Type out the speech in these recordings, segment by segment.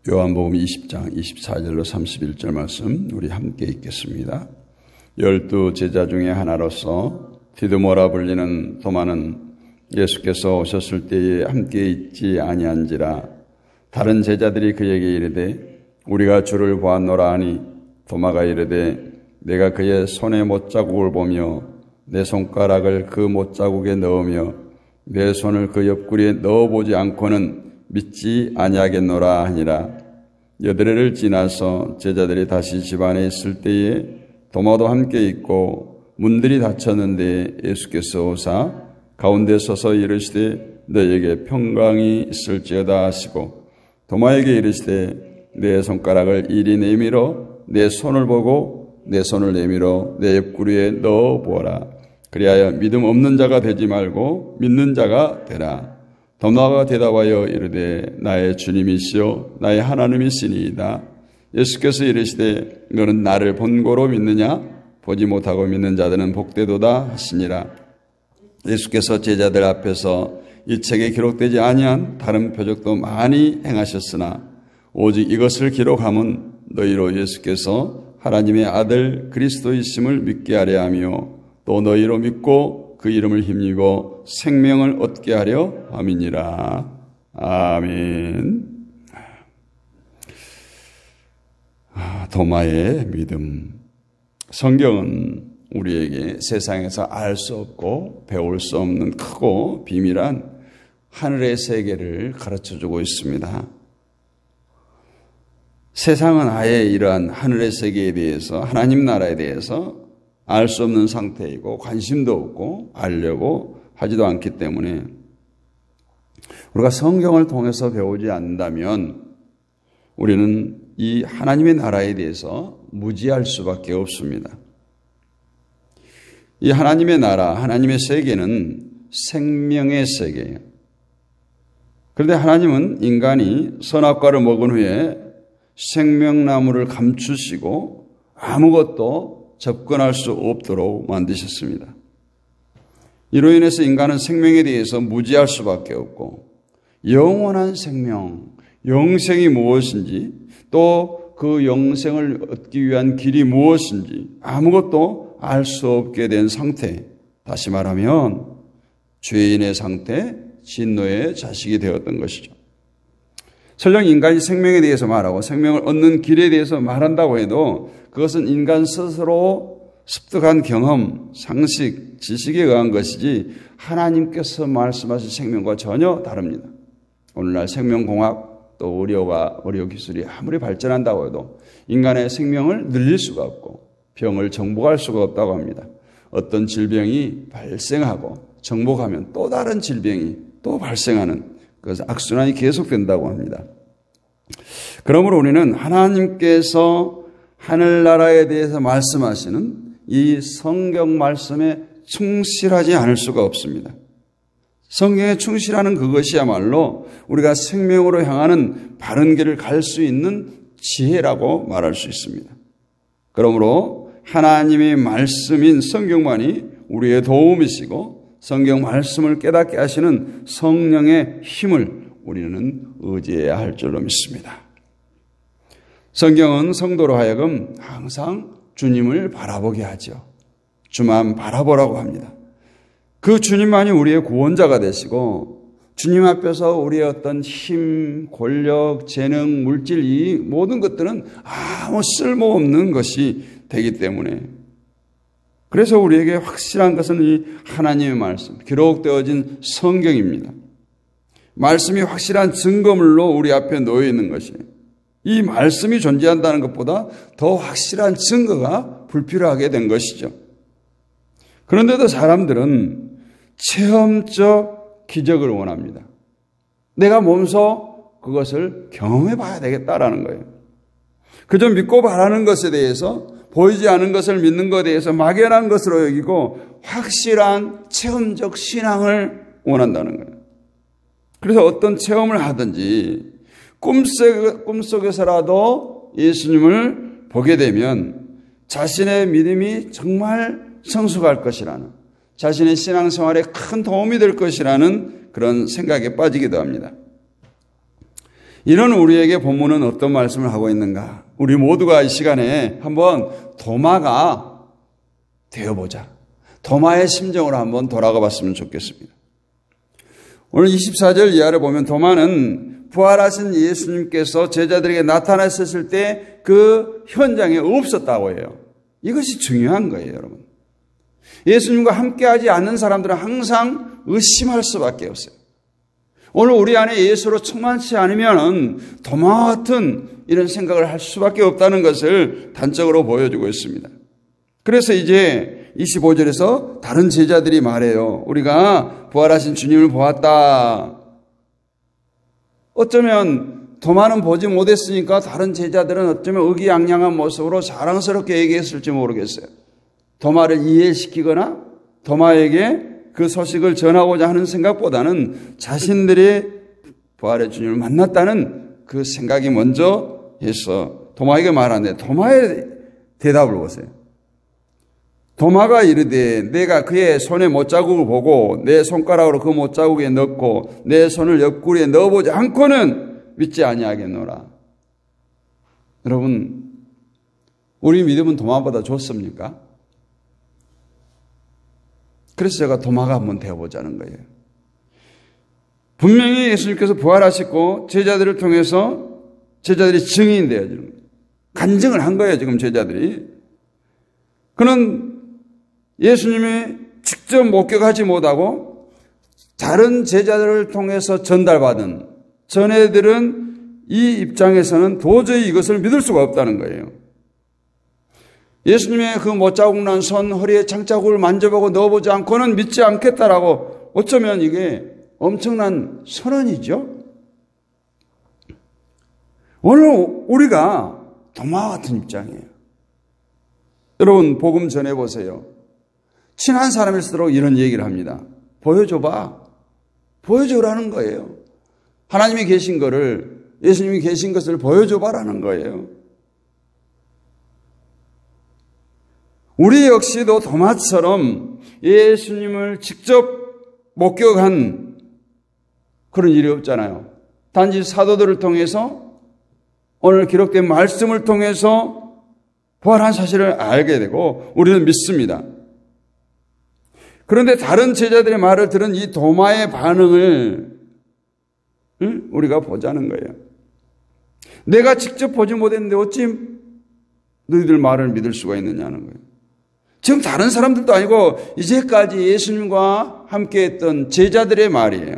요한복음 20장 24절로 31절 말씀 우리 함께 읽겠습니다. 12 제자 중에 하나로서 디두모라 불리는 도마는 예수께서 오셨을 때에 함께 있지 아니한지라. 다른 제자들이 그에게 이르되 우리가 주를 보았노라 하니 도마가 이르되 내가 그의 손에 못자국을 보며 내 손가락을 그 못자국에 넣으며 내 손을 그 옆구리에 넣어보지 않고는 믿지 아니하겠노라 하니라. 여드레를 지나서 제자들이 다시 집 안에 있을 때에 도마도 함께 있고 문들이 닫혔는데 예수께서 오사 가운데 서서 이르시되 너에게 평강이 있을지어다 하시고 도마에게 이르시되 내 손가락을 이리 내밀어 내 손을 보고 내 손을 내밀어 내 옆구리에 넣어 보아라. 그리하여 믿음 없는 자가 되지 말고 믿는 자가 되라. 도마가 대답하여 이르되 나의 주님이시요 나의 하나님이시니이다. 예수께서 이르시되 너는 나를 본고로 믿느냐? 보지 못하고 믿는 자들은 복되도다 하시니라. 예수께서 제자들 앞에서 이 책에 기록되지 아니한 다른 표적도 많이 행하셨으나 오직 이것을 기록함은 너희로 예수께서 하나님의 아들 그리스도이심을 믿게 하려 하며 또 너희로 믿고 그 이름을 힘입어 생명을 얻게 하려 함이니라. 아멘. 도마의 믿음. 성경은 우리에게 세상에서 알 수 없고 배울 수 없는 크고 비밀한 하늘의 세계를 가르쳐주고 있습니다. 세상은 아예 이러한 하늘의 세계에 대해서 하나님 나라에 대해서 알 수 없는 상태이고 관심도 없고 알려고 하지도 않기 때문에 우리가 성경을 통해서 배우지 않는다면 우리는 이 하나님의 나라에 대해서 무지할 수밖에 없습니다. 이 하나님의 나라, 하나님의 세계는 생명의 세계예요. 그런데 하나님은 인간이 선악과를 먹은 후에 생명나무를 감추시고 아무것도 접근할 수 없도록 만드셨습니다. 이로 인해서 인간은 생명에 대해서 무지할 수밖에 없고 영원한 생명, 영생이 무엇인지 또 그 영생을 얻기 위한 길이 무엇인지 아무것도 알 수 없게 된 상태, 다시 말하면 죄인의 상태, 진노의 자식이 되었던 것이죠. 설령 인간이 생명에 대해서 말하고 생명을 얻는 길에 대해서 말한다고 해도 그것은 인간 스스로 습득한 경험, 상식, 지식에 의한 것이지 하나님께서 말씀하신 생명과 전혀 다릅니다. 오늘날 생명공학 또 의료 기술이 아무리 발전한다고 해도 인간의 생명을 늘릴 수가 없고 병을 정복할 수가 없다고 합니다. 어떤 질병이 발생하고 정복하면 또 다른 질병이 또 발생하는 그래서 악순환이 계속된다고 합니다. 그러므로 우리는 하나님께서 하늘나라에 대해서 말씀하시는 이 성경 말씀에 충실하지 않을 수가 없습니다. 성경에 충실하는 그것이야말로 우리가 생명으로 향하는 바른 길을 갈 수 있는 지혜라고 말할 수 있습니다. 그러므로 하나님의 말씀인 성경만이 우리의 도움이시고 성경 말씀을 깨닫게 하시는 성령의 힘을 우리는 의지해야 할 줄로 믿습니다. 성경은 성도로 하여금 항상 주님을 바라보게 하죠. 주만 바라보라고 합니다. 그 주님만이 우리의 구원자가 되시고 주님 앞에서 우리의 어떤 힘, 권력, 재능, 물질 이 모든 것들은 아무 쓸모없는 것이 되기 때문에 그래서 우리에게 확실한 것은 이 하나님의 말씀, 기록되어진 성경입니다. 말씀이 확실한 증거물로 우리 앞에 놓여 있는 것이에요. 이 말씀이 존재한다는 것보다 더 확실한 증거가 불필요하게 된 것이죠. 그런데도 사람들은 체험적 기적을 원합니다. 내가 몸소 그것을 경험해 봐야 되겠다라는 거예요. 그저 믿고 바라는 것에 대해서 보이지 않은 것을 믿는 것에 대해서 막연한 것으로 여기고 확실한 체험적 신앙을 원한다는 거예요. 그래서 어떤 체험을 하든지 꿈속에서라도 예수님을 보게 되면 자신의 믿음이 정말 성숙할 것이라는, 자신의 신앙생활에 큰 도움이 될 것이라는 그런 생각에 빠지기도 합니다. 이런 우리에게 본문은 어떤 말씀을 하고 있는가? 우리 모두가 이 시간에 한번 도마가 되어보자. 도마의 심정으로 한번 돌아가 봤으면 좋겠습니다. 오늘 24절 이하를 보면 도마는 부활하신 예수님께서 제자들에게 나타나셨을 때 그 현장에 없었다고 해요. 이것이 중요한 거예요, 여러분. 예수님과 함께하지 않는 사람들은 항상 의심할 수밖에 없어요. 오늘 우리 안에 예수로 충만치 않으면 도마와 같은 이런 생각을 할 수밖에 없다는 것을 단적으로 보여주고 있습니다. 그래서 이제 25절에서 다른 제자들이 말해요. 우리가 부활하신 주님을 보았다. 어쩌면 도마는 보지 못했으니까 다른 제자들은 어쩌면 의기양양한 모습으로 자랑스럽게 얘기했을지 모르겠어요. 도마를 이해시키거나 도마에게 그 소식을 전하고자 하는 생각보다는 자신들이 부활의 주님을 만났다는 그 생각이 먼저 해서 도마에게 말하는데 도마의 대답을 보세요. 도마가 이르되 내가 그의 손에 못자국을 보고 내 손가락으로 그 못자국에 넣고 내 손을 옆구리에 넣어보지 않고는 믿지 아니하겠노라. 여러분, 우리 믿음은 도마보다 좋습니까? 그래서 제가 도마가 한번 되어보자는 거예요. 분명히 예수님께서 부활하셨고 제자들을 통해서 제자들이 증인이 되어지는 거예요. 간증을 한 거예요, 지금 제자들이. 그는 예수님이 직접 목격하지 못하고 다른 제자들을 통해서 전달받은 전애들은 이 입장에서는 도저히 이것을 믿을 수가 없다는 거예요. 예수님의 그 못자국 난 손, 허리에 창자국을 만져보고 넣어보지 않고는 믿지 않겠다라고 어쩌면 이게 엄청난 선언이죠. 오늘 우리가 도마와 같은 입장이에요. 여러분, 복음 전해보세요. 친한 사람일수록 이런 얘기를 합니다. 보여줘봐. 보여줘라는 거예요. 하나님이 계신 거를, 예수님이 계신 것을 보여줘봐라는 거예요. 우리 역시도 도마처럼 예수님을 직접 목격한 그런 일이 없잖아요. 단지 사도들을 통해서 오늘 기록된 말씀을 통해서 부활한 사실을 알게 되고 우리는 믿습니다. 그런데 다른 제자들의 말을 들은 이 도마의 반응을 우리가 보자는 거예요. 내가 직접 보지 못했는데 어찌 너희들 말을 믿을 수가 있느냐는 거예요. 지금 다른 사람들도 아니고 이제까지 예수님과 함께했던 제자들의 말이에요.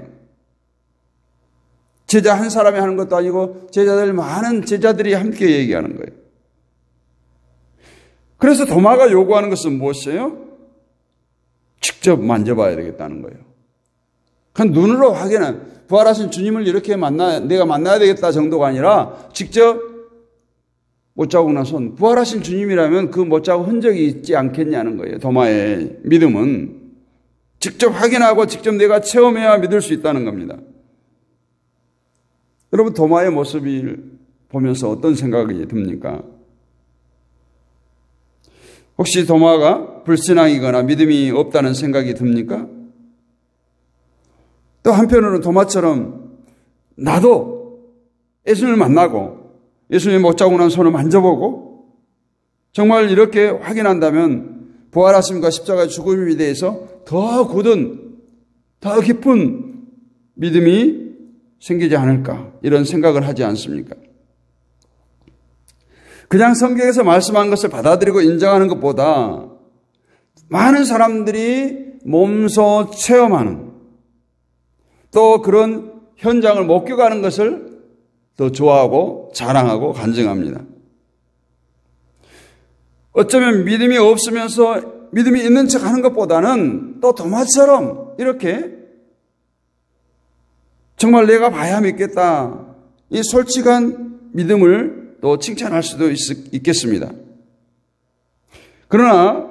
제자 한 사람이 하는 것도 아니고 제자들 많은 제자들이 함께 얘기하는 거예요. 그래서 도마가 요구하는 것은 무엇이에요? 직접 만져봐야 되겠다는 거예요. 그냥 눈으로 확인한, 부활하신 주님을 이렇게 내가 만나야 되겠다 정도가 아니라 직접 못자국 난 손, 부활하신 주님이라면 그 못자국 흔적이 있지 않겠냐는 거예요. 도마의 믿음은 직접 확인하고 직접 내가 체험해야 믿을 수 있다는 겁니다. 여러분, 도마의 모습을 보면서 어떤 생각이 듭니까? 혹시 도마가 불신앙이거나 믿음이 없다는 생각이 듭니까? 또 한편으로는 도마처럼 나도 예수님을 만나고 예수님의 못자국 난 손을 만져보고 정말 이렇게 확인한다면 부활하심과 십자가의 죽음에 대해서 더 굳은, 더 깊은 믿음이 생기지 않을까, 이런 생각을 하지 않습니까? 그냥 성경에서 말씀한 것을 받아들이고 인정하는 것보다 많은 사람들이 몸소 체험하는, 또 그런 현장을 목격하는 것을 더 좋아하고 자랑하고 간증합니다. 어쩌면 믿음이 없으면서 믿음이 있는 척 하는 것보다는 또 도마처럼 이렇게 정말 내가 봐야 믿겠다, 이 솔직한 믿음을 또 칭찬할 수도 있겠습니다. 그러나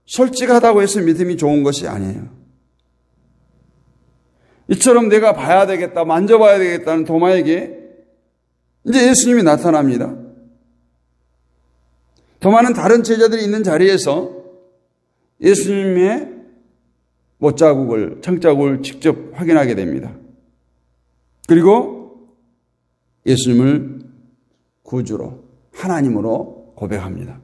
솔직하다고 해서 믿음이 좋은 것이 아니에요. 이처럼 내가 봐야 되겠다, 만져봐야 되겠다는 도마에게 이제 예수님이 나타납니다. 도마는 다른 제자들이 있는 자리에서 예수님의 못자국을, 창자국을 직접 확인하게 됩니다. 그리고 예수님을 구주로, 하나님으로 고백합니다.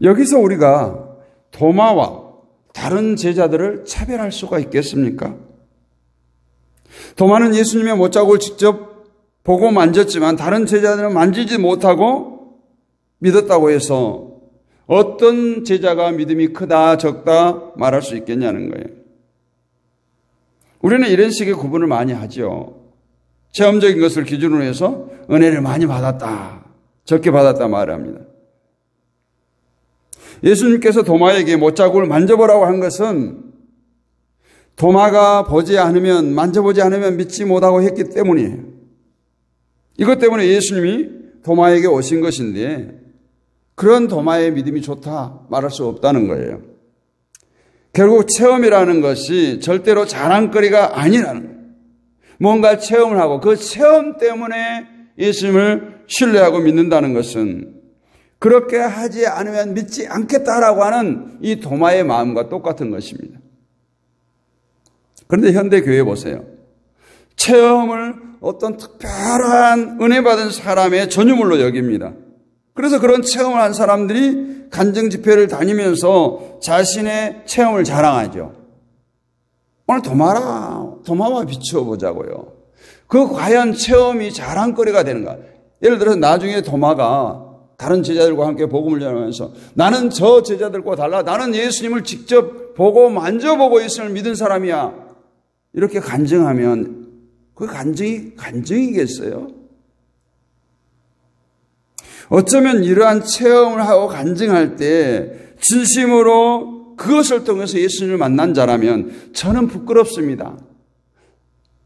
여기서 우리가 도마와 다른 제자들을 차별할 수가 있겠습니까? 도마는 예수님의 못자국을 직접 보고 만졌지만 다른 제자들은 만지지 못하고 믿었다고 해서 어떤 제자가 믿음이 크다 적다 말할 수 있겠냐는 거예요. 우리는 이런 식의 구분을 많이 하죠. 체험적인 것을 기준으로 해서 은혜를 많이 받았다, 적게 받았다 말합니다. 예수님께서 도마에게 못자국을 만져보라고 한 것은 도마가 보지 않으면, 만져보지 않으면 믿지 못하고 했기 때문이에요. 이것 때문에 예수님이 도마에게 오신 것인데 그런 도마의 믿음이 좋다 말할 수 없다는 거예요. 결국 체험이라는 것이 절대로 자랑거리가 아니라는 거예요. 뭔가 체험을 하고 그 체험 때문에 예수님을 신뢰하고 믿는다는 것은 그렇게 하지 않으면 믿지 않겠다라고 하는 이 도마의 마음과 똑같은 것입니다. 그런데 현대 교회 보세요. 체험을 어떤 특별한 은혜 받은 사람의 전유물로 여깁니다. 그래서 그런 체험을 한 사람들이 간증 집회를 다니면서 자신의 체험을 자랑하죠. 오늘 도마와 비추어 보자고요. 그 과연 체험이 자랑거리가 되는가? 예를 들어서 나중에 도마가 다른 제자들과 함께 복음을 전하면서 나는 저 제자들과 달라. 나는 예수님을 직접 보고 만져보고 예수님을 믿은 사람이야. 이렇게 간증하면 그 간증이겠어요? 어쩌면 이러한 체험을 하고 간증할 때 진심으로 그것을 통해서 예수님을 만난 자라면 저는 부끄럽습니다.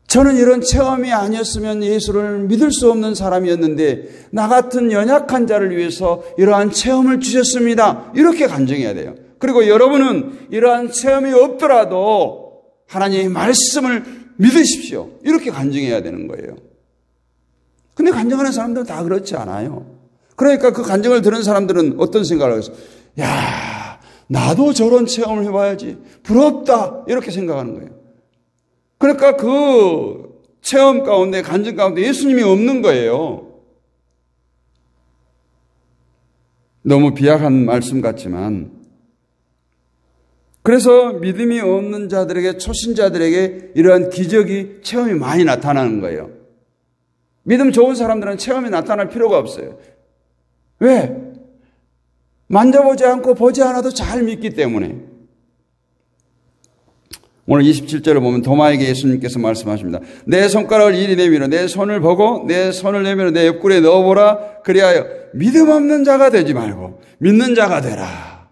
저는 이런 체험이 아니었으면 예수를 믿을 수 없는 사람이었는데 나 같은 연약한 자를 위해서 이러한 체험을 주셨습니다. 이렇게 간증해야 돼요. 그리고 여러분은 이러한 체험이 없더라도 하나님의 말씀을 믿으십시오. 이렇게 간증해야 되는 거예요. 근데 간증하는 사람들은 다 그렇지 않아요. 그러니까 그 간증을 들은 사람들은 어떤 생각을 하겠어요? 야, 나도 저런 체험을 해봐야지. 부럽다. 이렇게 생각하는 거예요. 그러니까 그 체험 가운데, 간증 가운데 예수님이 없는 거예요. 너무 비약한 말씀 같지만, 그래서 믿음이 없는 자들에게, 초신자들에게 이러한 기적이, 체험이 많이 나타나는 거예요. 믿음 좋은 사람들은 체험이 나타날 필요가 없어요. 왜? 만져보지 않고 보지 않아도 잘 믿기 때문에. 오늘 27절을 보면 도마에게 예수님께서 말씀하십니다. 내 손가락을 이리 내밀어 내 손을 보고 내 손을 내밀어 내 옆구리에 넣어보라. 그리하여 믿음 없는 자가 되지 말고 믿는 자가 되라.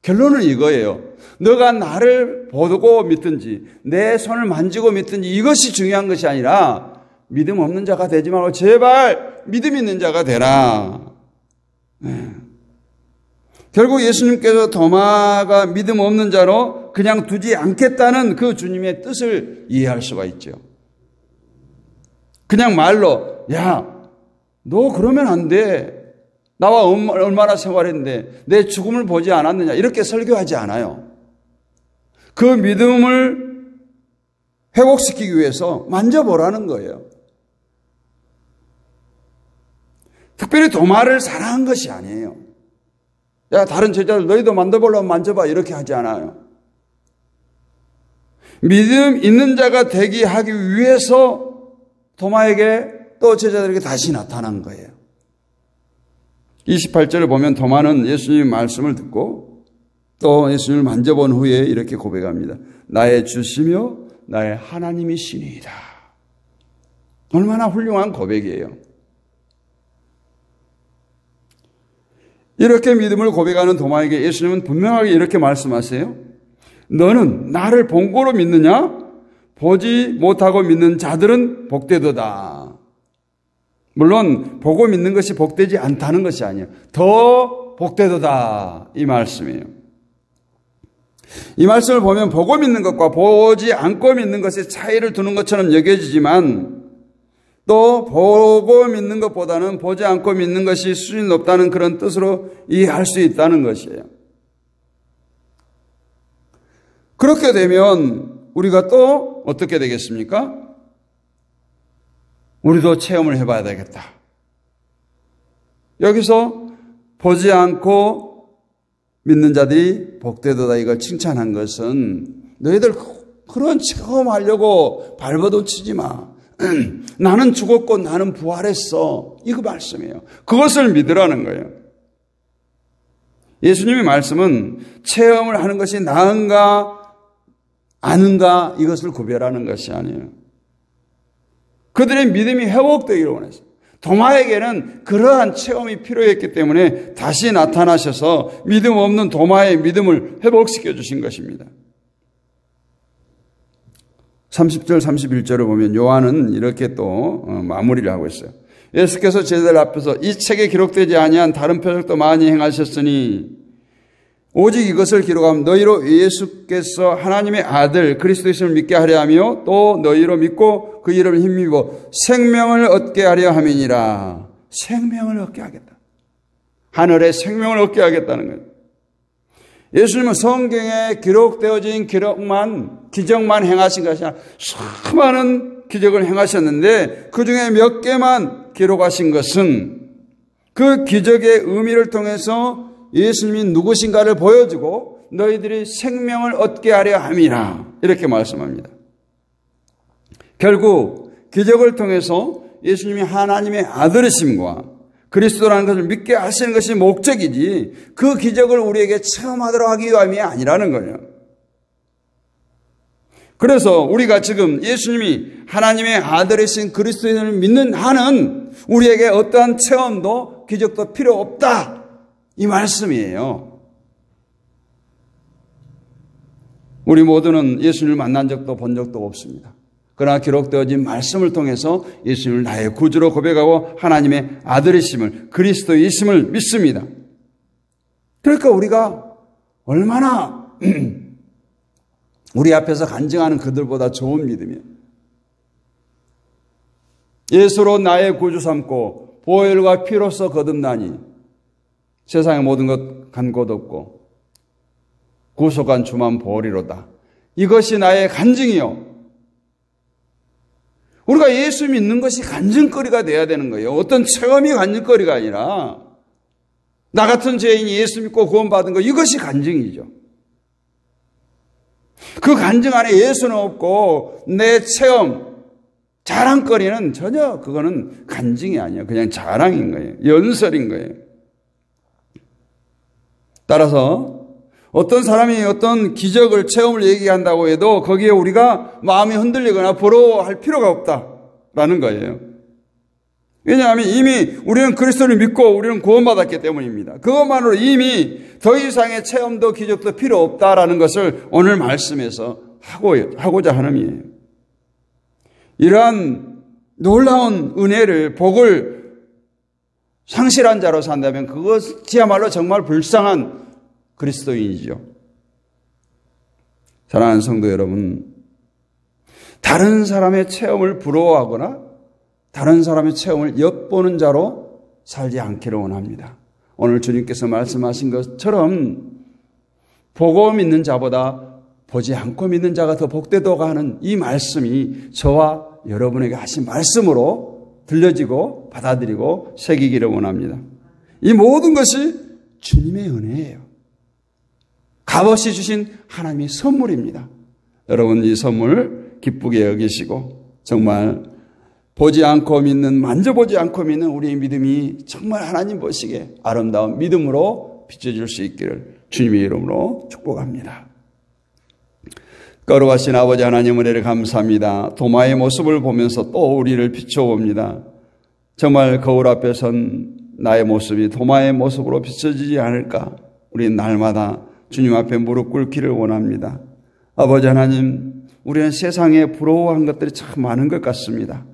결론은 이거예요. 너가 나를 보고 믿든지 내 손을 만지고 믿든지 이것이 중요한 것이 아니라 믿음 없는 자가 되지 말고 제발 믿음 있는 자가 되라. 네. 결국 예수님께서 도마가 믿음 없는 자로 그냥 두지 않겠다는 그 주님의 뜻을 이해할 수가 있죠. 그냥 말로 야, 너 그러면 안 돼. 나와 얼마나 생활했는데 내 죽음을 보지 않았느냐 이렇게 설교하지 않아요. 그 믿음을 회복시키기 위해서 만져보라는 거예요. 특별히 도마를 사랑한 것이 아니에요. 야, 다른 제자들 너희도 만져보려면 만져봐 이렇게 하지 않아요. 믿음 있는 자가 되게 하기 위해서 도마에게 또 제자들에게 다시 나타난 거예요. 28절을 보면 도마는 예수님의 말씀을 듣고 또 예수님을 만져본 후에 이렇게 고백합니다. 나의 주시며 나의 하나님이시니이다. 얼마나 훌륭한 고백이에요. 이렇게 믿음을 고백하는 도마에게 예수님은 분명하게 이렇게 말씀하세요. 너는 나를 본 거로 믿느냐? 보지 못하고 믿는 자들은 복되도다. 물론 보고 믿는 것이 복되지 않다는 것이 아니에요. 더 복되도다 이 말씀이에요. 이 말씀을 보면 보고 믿는 것과 보지 않고 믿는 것의 차이를 두는 것처럼 여겨지지만 또 보고 믿는 것보다는 보지 않고 믿는 것이 수준이 높다는 그런 뜻으로 이해할 수 있다는 것이에요. 그렇게 되면 우리가 또 어떻게 되겠습니까? 우리도 체험을 해봐야 되겠다. 여기서 보지 않고 믿는 자들이 복되도다 이걸 칭찬한 것은 너희들 그런 체험하려고 발버둥 치지 마. 나는 죽었고 나는 부활했어. 이거 말씀이에요. 그것을 믿으라는 거예요. 예수님의 말씀은 체험을 하는 것이 나은가 아는가 이것을 구별하는 것이 아니에요. 그들의 믿음이 회복되기를 원했어요. 도마에게는 그러한 체험이 필요했기 때문에 다시 나타나셔서 믿음 없는 도마의 믿음을 회복시켜 주신 것입니다. 30절 31절을 보면 요한은 이렇게 또 마무리를 하고 있어요. 예수께서 제자들 앞에서 이 책에 기록되지 아니한 다른 표적도 많이 행하셨으니 오직 이것을 기록하면 너희로 예수께서 하나님의 아들 그리스도이심을 믿게 하려 하며 또 너희로 믿고 그 이름을 힘입어 생명을 얻게 하려 함이니라. 생명을 얻게 하겠다. 하늘에 생명을 얻게 하겠다는 거예요. 예수님은 성경에 기록되어진 기적만 행하신 것이 아니라 수많은 기적을 행하셨는데 그중에 몇 개만 기록하신 것은 그 기적의 의미를 통해서 예수님이 누구신가를 보여주고 너희들이 생명을 얻게 하려 함이라 이렇게 말씀합니다. 결국 기적을 통해서 예수님이 하나님의 아들이심과 그리스도라는 것을 믿게 하시는 것이 목적이지 그 기적을 우리에게 체험하도록 하기 위함이 아니라는 거예요. 그래서 우리가 지금 예수님이 하나님의 아들이신 그리스도인을 믿는 한은 우리에게 어떠한 체험도 기적도 필요 없다. 이 말씀이에요. 우리 모두는 예수님을 만난 적도 본 적도 없습니다. 그러나 기록되어진 말씀을 통해서 예수님을 나의 구주로 고백하고 하나님의 아들이심을 그리스도이심을 믿습니다. 그러니까 우리가 얼마나 우리 앞에서 간증하는 그들보다 좋은 믿음이에요. 예수로 나의 구주 삼고 보혈과 피로써 거듭나니 세상의 모든 것 간 곳 없고 구속한 주만 보리로다. 이것이 나의 간증이요. 우리가 예수 믿는 것이 간증거리가 돼야 되는 거예요. 어떤 체험이 간증거리가 아니라 나 같은 죄인이 예수 믿고 구원받은 거 이것이 간증이죠. 그 간증 안에 예수는 없고 내 체험, 자랑거리는 전혀 그거는 간증이 아니에요. 그냥 자랑인 거예요. 연설인 거예요. 따라서 어떤 사람이 어떤 기적을 체험을 얘기한다고 해도 거기에 우리가 마음이 흔들리거나 부러워할 필요가 없다라는 거예요. 왜냐하면 이미 우리는 그리스도를 믿고 우리는 구원받았기 때문입니다. 그것만으로 이미 더 이상의 체험도 기적도 필요 없다라는 것을 오늘 말씀에서 하고자 하는 의미예요. 이러한 놀라운 은혜를 복을 상실한 자로 산다면 그것이야말로 정말 불쌍한 그리스도인이죠. 사랑하는 성도 여러분, 다른 사람의 체험을 부러워하거나 다른 사람의 체험을 엿보는 자로 살지 않기를 원합니다. 오늘 주님께서 말씀하신 것처럼 보고 믿는 자보다 보지 않고 믿는 자가 더 복되도록 하는 이 말씀이 저와 여러분에게 하신 말씀으로 들려지고 받아들이고 새기기를 원합니다. 이 모든 것이 주님의 은혜예요. 값없이 주신 하나님의 선물입니다. 여러분 이 선물 기쁘게 여기시고 정말 보지 않고 믿는, 만져보지 않고 믿는 우리의 믿음이 정말 하나님 보시기에 아름다운 믿음으로 비춰질 수 있기를 주님의 이름으로 축복합니다. 거룩하신 아버지 하나님 은혜를 감사합니다. 도마의 모습을 보면서 또 우리를 비춰봅니다. 정말 거울 앞에 선 나의 모습이 도마의 모습으로 비춰지지 않을까. 우리는 날마다 주님 앞에 무릎 꿇기를 원합니다. 아버지 하나님, 우리는 세상에 부러워한 것들이 참 많은 것 같습니다.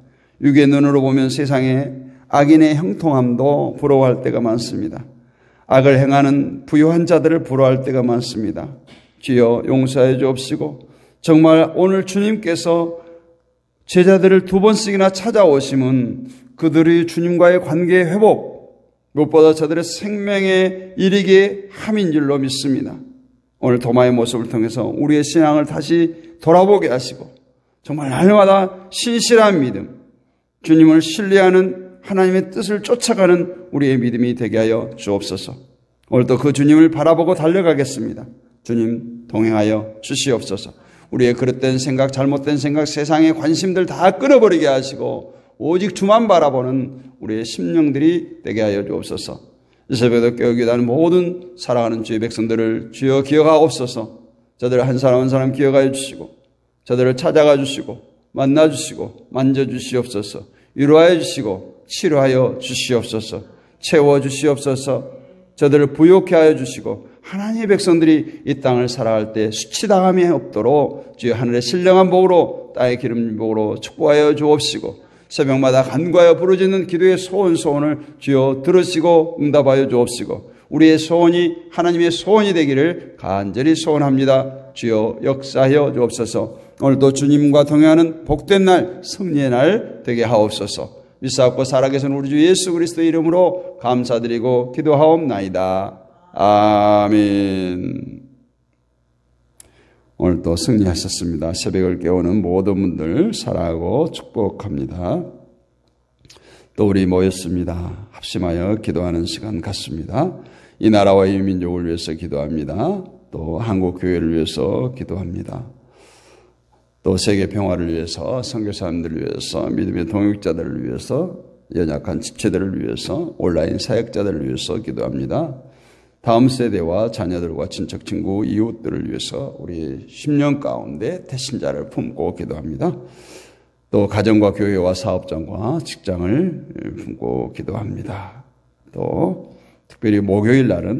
육의 눈으로 보면 세상에 악인의 형통함도 부러워할 때가 많습니다. 악을 행하는 부유한 자들을 부러워할 때가 많습니다. 주여 용서해 주옵시고 정말 오늘 주님께서 제자들을 2번씩이나 찾아오심은 그들이 주님과의 관계의 회복, 무엇보다 저들의 생명에 이르게 함인 줄로 믿습니다. 오늘 도마의 모습을 통해서 우리의 신앙을 다시 돌아보게 하시고 정말 날마다 신실한 믿음, 주님을 신뢰하는 하나님의 뜻을 쫓아가는 우리의 믿음이 되게 하여 주옵소서. 오늘도 그 주님을 바라보고 달려가겠습니다. 주님 동행하여 주시옵소서. 우리의 그릇된 생각, 잘못된 생각, 세상의 관심들 다 끊어버리게 하시고 오직 주만 바라보는 우리의 심령들이 되게 하여 주옵소서. 이 새벽에도 깨어기도하는 모든 사랑하는 주의 백성들을 주여 기억하옵소서. 저들을 한 사람 한 사람 기억하여 주시고 저들을 찾아가 주시고 만나 주시고 만져 주시옵소서. 위로하여 주시고 치료하여 주시옵소서. 채워 주시옵소서. 저들을 부욕케 하여 주시고 하나님의 백성들이 이 땅을 살아갈 때 수치당함이 없도록 주여 하늘의 신령한 복으로 땅의 기름 복으로 축복하여 주옵시고 새벽마다 간구하여 부르짖는 기도의 소원을 주여 들으시고 응답하여 주옵시고 우리의 소원이 하나님의 소원이 되기를 간절히 소원합니다. 주여 역사하여 주옵소서. 오늘도 주님과 동행하는 복된 날, 승리의 날 되게 하옵소서. 믿사옵고 살아계신 우리 주 예수 그리스도의 이름으로 감사드리고 기도하옵나이다. 아멘. 오늘도 승리하셨습니다. 새벽을 깨우는 모든 분들 사랑하고 축복합니다. 또 우리 모였습니다. 합심하여 기도하는 시간 갖습니다. 이 나라와 이 민족을 위해서 기도합니다. 또 한국 교회를 위해서 기도합니다. 또 세계 평화를 위해서, 선교사님들을 위해서, 믿음의 동역자들을 위해서, 연약한 지체들을 위해서, 온라인 사역자들을 위해서 기도합니다. 다음 세대와 자녀들과 친척, 친구, 이웃들을 위해서 우리 10년 가운데 대신자를 품고 기도합니다. 또 가정과 교회와 사업장과 직장을 품고 기도합니다. 또 특별히 목요일 날은